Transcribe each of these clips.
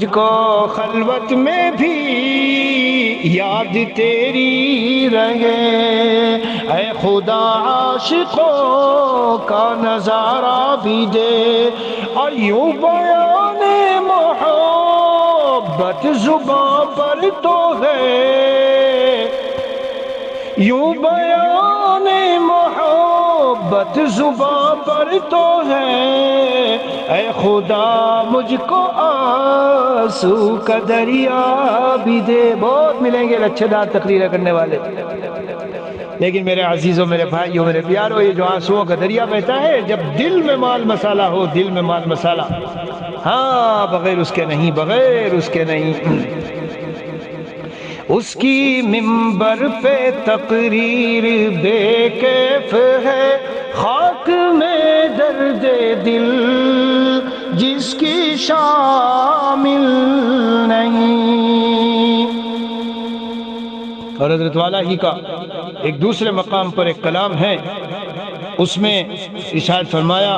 مجھ کو خلوت میں بھی یاد تیری رہے، اے خدا عاشقوں کا نظارہ بھی دے، اور یوں بیان محبت زباں پر تو ہے، یوں بیان محبت زباں پر تو ہے، اے خدا مجھ کو آنسو کا دریا بھی دے۔ بہت ملیں گے اچھے دار تقریر کرنے والے، لیکن میرے عزیزوں، میرے بھائیوں، میرے پیاروں، یہ جو آنسوؤں کا دریا بہتا ہے، جب دل میں مال مسالہ ہو، دل میں مال مسالہ، ہاں بغیر اس کے نہیں، بغیر اس کے نہیں۔ اس کی منبر پہ تقریر بے کیف ہے، خاک میں درد دل جس کی شامل نہیں۔ اور حضرت والا ہی کا ایک دوسرے مقام پر ایک کلام ہے، اس میں ارشاد فرمایا،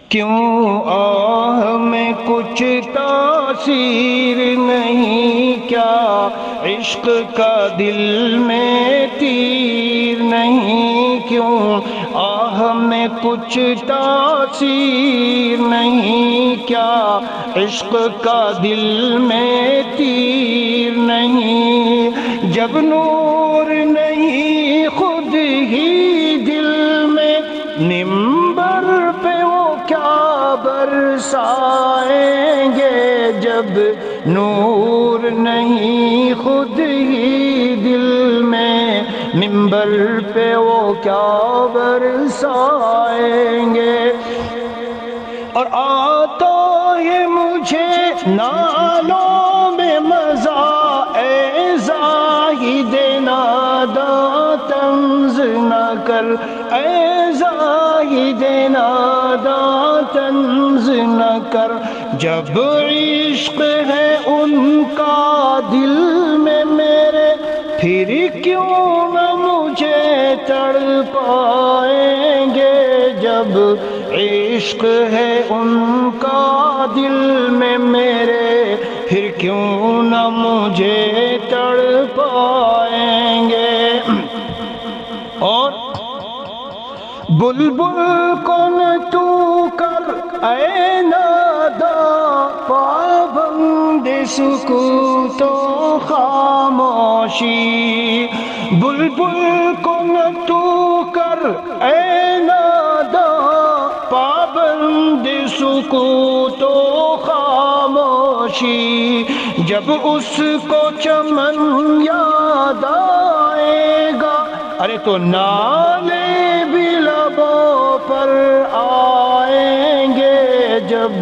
کیوں آہ میں کچھ تاثیر نہیں، کیا عشق کا دل میں تیر نہیں، کیوں آہ میں کچھ تاثیر نہیں، کیا عشق کا دل میں تیر نہیں، جب نور نہیں خود ہی دل میں، منبر پہ وہ کیا برسائیں گے، جب نور نہیں خود ہی دل میں، منبر پہ وہ کیا برسائیں گے۔ اور آتا ہے مجھے نالوں میں مزہ، اے زاہد ناداں طنز نہ کر، اے زاہد ناداں طنز نہ کر، جب عشق ہے ان کا دل میں میرے، پھر کیوں نہ مجھے تڑپائیں گے، جب عشق ہے ان کا دل میں میرے، پھر کیوں نہ مجھے تڑپائیں گے۔ اور بلبل کو نہ تو کر اے نادا، پابند سکوت و خاموشی، بلبل کو نہ تو کر اے نادا، پابند سکوت و خاموشی، جب اس کو چمن یاد آئے گا، ارے تو نالے بھی لبوں پر آئیں گے، جب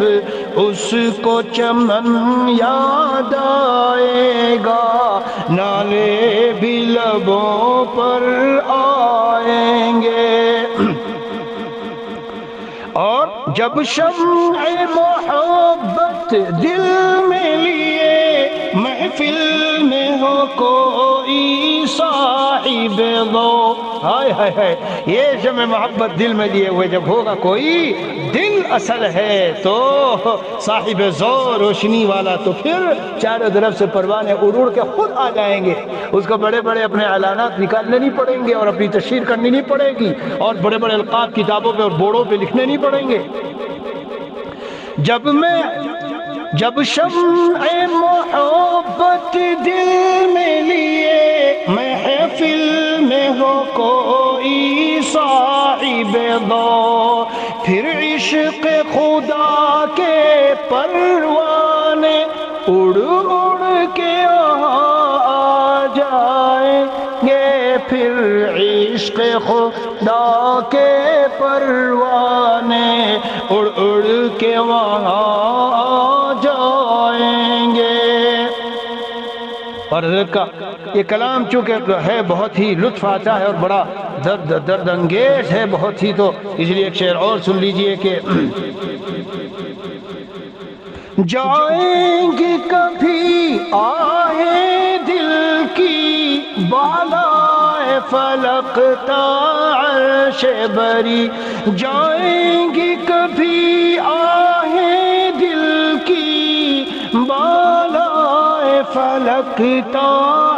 اس کو چمن یاد آئے گا، نالے بھی لبوں پر آئیں گے۔ اور جب شمع محبت دل میں لیے، محفل میں ہو کوئی صاحب ذو، ہائے ہائے ہائے، یہ شمع محبت دل میں لیے ہوئے جب ہوگا کوئی، دل اصل ہے تو صاحب ذو روشنی والا، تو پھر چاروں طرف سے پروانے اڑ اڑ کے خود آ جائیں گے، اس کو بڑے بڑے اپنے اعلانات نکالنے نہیں پڑیں گے، اور اپنی تشہیر کرنی نہیں پڑے گی، اور بڑے بڑے القاب کتابوں پہ اور بورڈوں پہ لکھنے نہیں پڑیں گے۔ جب شمع محبت دل میں لیے، محفل میں ہو کوئی صاحب ذو، پھر عشق خدا کے پروانے اڑ اڑ کے آ جائیں گے، پھر عشق خدا کے پروانے اڑ اڑ کے وہاں آ جائیں گے۔ اور حضرت کا یہ کلام چونکہ ہے بہت ہی لطف آتا ہے اور بڑا درد انگیز ہے بہت ہی، تو اس لیے ایک شعر اور سن لیجئے کہ جائیں گی کبھی آہیں دل کی بالائے فلک تا عرش بری، جائیں گی کبھی مہکتا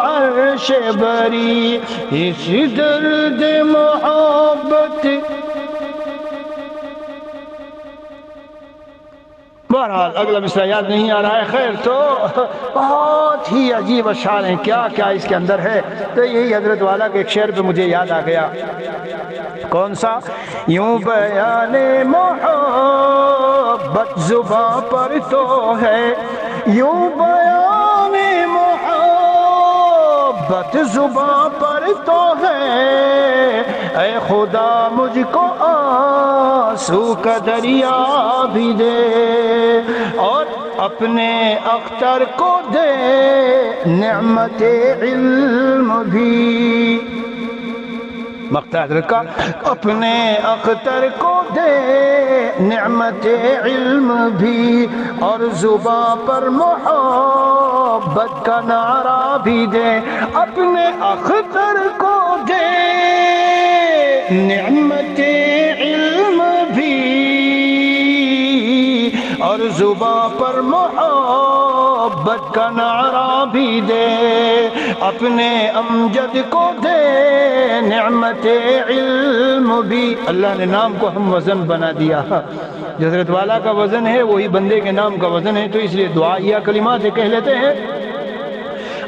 عرش بری، اس درد محبت۔ بہرحال اگلا مصرع یاد نہیں آ رہا ہے، خیر تو بہت ہی عجیب اشعار ہیں، کیا کیا اس کے اندر ہے۔ تو یہی حضرت والا کے ایک شعر پہ مجھے یاد آ گیا، کون سا؟ یوں بیان محبت زباں پر تو ہے، یوں بیان محبت زباں پر تو ہے، اے خدا مجھ کو آنسو کا دریا بھی دے، اور اپنے اختر کو دے نعمت علم بھی۔ مقطع حضرت کا، اپنے اختر کو دے نعمت علم بھی، اور زباں پر محبت کا نعرہ بھی دے، اپنے اختر کو دے نعمت علم بھی، اور زباں پر محبت کا نعرہ بھی دے، اپنے امجد کو دے نعمت علم بھی۔ اللہ نے نام کو ہم وزن بنا دیا، جو حضرت والا کا وزن ہے وہی بندے کے نام کا وزن ہے، تو اس لیے دعائیہ کلمات سے کہہ لیتے ہیں،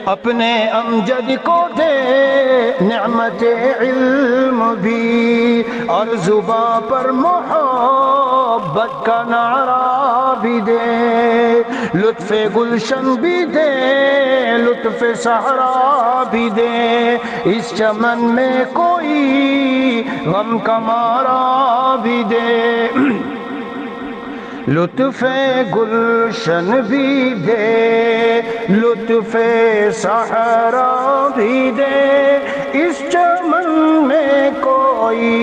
اپنے امجد کو دے نعمت علم بھی، اور زباں پر محبت کا نعرہ بھی دے، لطف گلشن بھی دے لطف صحرا بھی دے، اس چمن میں کوئی غم کا مارا بھی دے، لطف گلشن بھی دے لطف صحرا بھی دے، اس چمن میں کوئی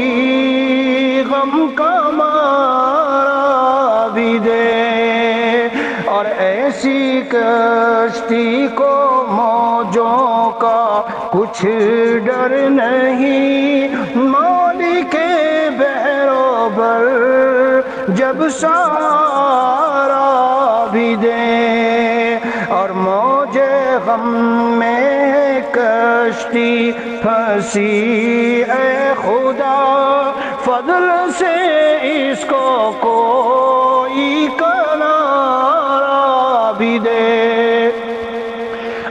غم کا مارا بھی دے، اور ایسی کشتی کو موجوں کا کچھ ڈر نہیں، مالک بحر و بر جب سارا بھی دے، اور موج غم میں کشتی پھنسی، اے خدا فضل سے اس کو کوئی کنارہ بھی دے،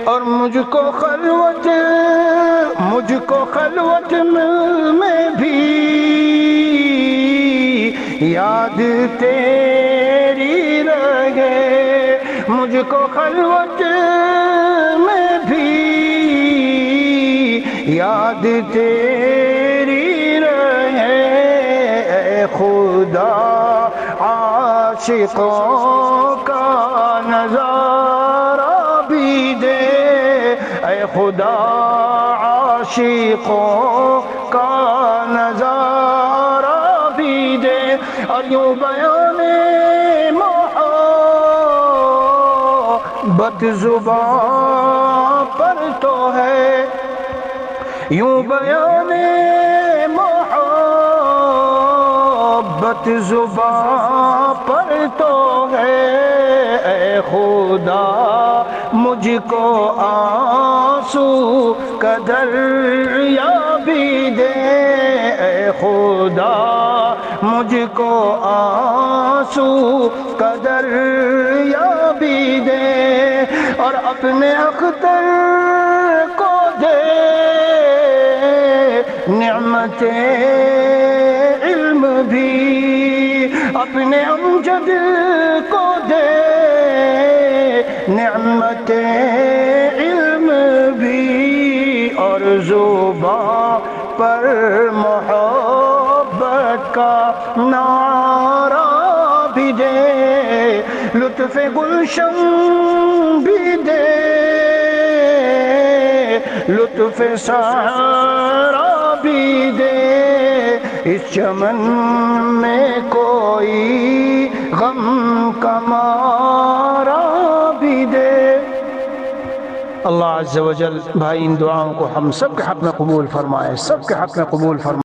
اور مجھ کو خلوت میں بھی یاد تیری رہے، مجھ کو خلوت میں بھی یاد تیری رہے، اے خدا عاشقوں کا نظارہ بھی دے، اے خدا عاشقوں کا نظارہ بھی دے، اور یوں بیان محبت زباں پر تو ہے، یوں بیان محبت زباں پر تو ہے، اے خدا مجھ کو آنسو کا دریا بھی دے، اے خدا مجھ کو آنسو کا دریا بھی دے، اور اپنے اختر کو دے نعمت علم بھی، اپنے امجد کو دے نعمت علم بھی، اور زباں پر محبت کا نعرہ بھی دے، لطف گلشن بھی دے لطف صحرا بھی دے، اس چمن میں کوئی غم کا مارا بھی دے۔ اللہ عز و جل بھائی ان دعاؤں کو ہم سب کے حق میں قبول فرمائے، سب کے حق میں قبول فرمائے۔